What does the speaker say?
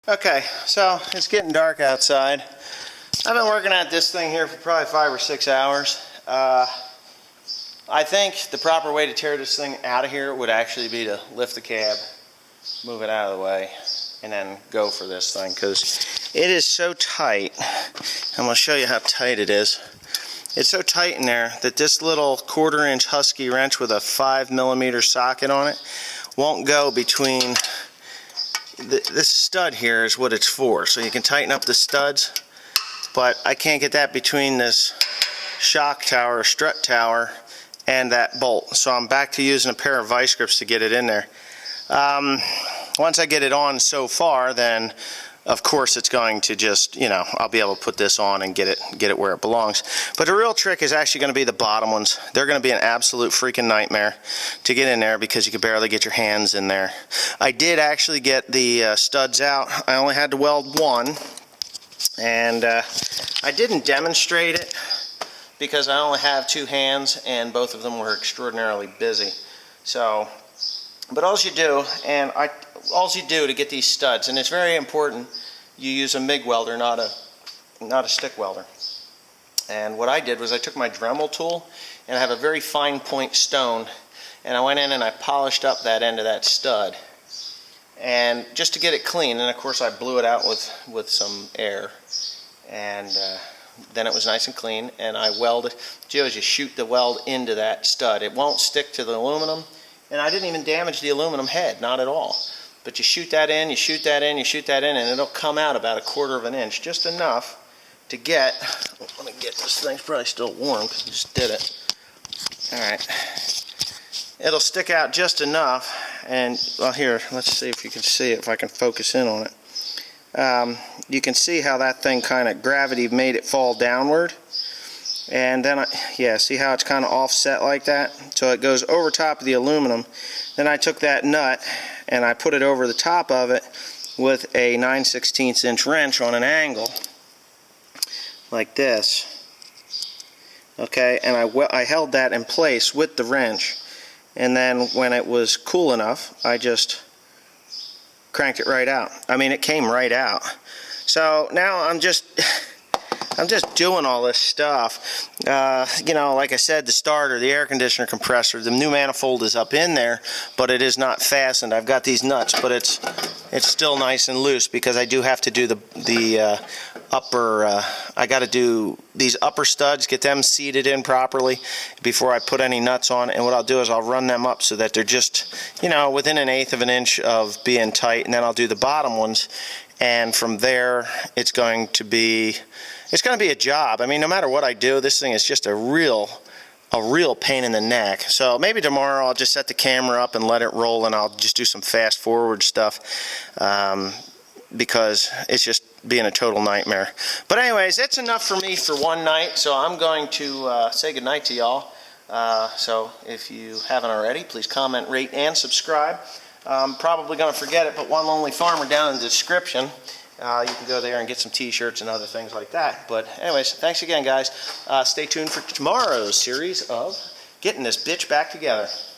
Okay, so it's getting dark outside. I've been working at this thing here for probably 5 or 6 hours. I think the proper way to tear this thing out of here would actually be to lift the cab, move it out of the way, and then go for this thing, because it is so tight. I'm going to show you how tight it is. It's so tight in there that this little 1/4 inch Husky wrench with a 5mm socket on it won't go between. This stud here is what it's for, so you can tighten up the studs, but I can't get that between this shock tower or strut tower and that bolt, so I'm back to using a pair of vice grips to get it in there. Once I get it on so far, then of course it's going to just, I'll be able to put this on and get it where it belongs. But the real trick is actually going to be the bottom ones. They're going to be an absolute freaking nightmare to get in there because you can barely get your hands in there. I did actually get the studs out. I only had to weld one, and I didn't demonstrate it because I only have 2 hands and both of them were extraordinarily busy. So, but all you do to get these studs, and it's very important, you use a MIG welder, not a stick welder. And what I did was I took my Dremel tool, and I have a very fine point stone, and I went in and I polished up that end of that stud, and just to get it clean. And of course I blew it out with some air, and then it was nice and clean. And I welded. You shoot the weld into that stud. It won't stick to the aluminum. And I didn't even damage the aluminum head, not at all. But you shoot that in, you shoot that in, you shoot that in, and it'll come out about 1/4 inch, just enough to get, let me get this thing's probably still warm because I just did it. Alright. It'll stick out just enough, and, well, here, let's see if you can see it, if I can focus in on it. You can see how that thing kind of, gravity made it fall downward. And then, see how it's kind of offset like that? So it goes over top of the aluminum. Then I took that nut and I put it over the top of it with a 9/16 inch wrench on an angle, like this. Okay, and I held that in place with the wrench. And then when it was cool enough, I just cranked it right out. I mean, it came right out. So now I'm just doing all this stuff. Like I said, the starter, the air conditioner compressor, the new manifold is up in there, but it is not fastened. I've got these nuts, but it's still nice and loose because I do have to do the upper. I got to do these upper studs, get them seated in properly before I put any nuts on. And what I'll do is I'll run them up so that they're just, within 1/8 of an inch of being tight, and then I'll do the bottom ones. And from there, it's going to be a job. I mean, no matter what I do, this thing is just a real pain in the neck. So maybe tomorrow I'll just set the camera up and let it roll, and I'll just do some fast forward stuff because it's just being a total nightmare. But anyways, that's enough for me for one night. So I'm going to say goodnight to y'all. So if you haven't already, please comment, rate, and subscribe. I'm probably going to forget it, but One Lonely Farmer down in the description. You can go there and get some t-shirts and other things like that. But anyways, thanks again, guys. Stay tuned for tomorrow's series of getting this bitch back together.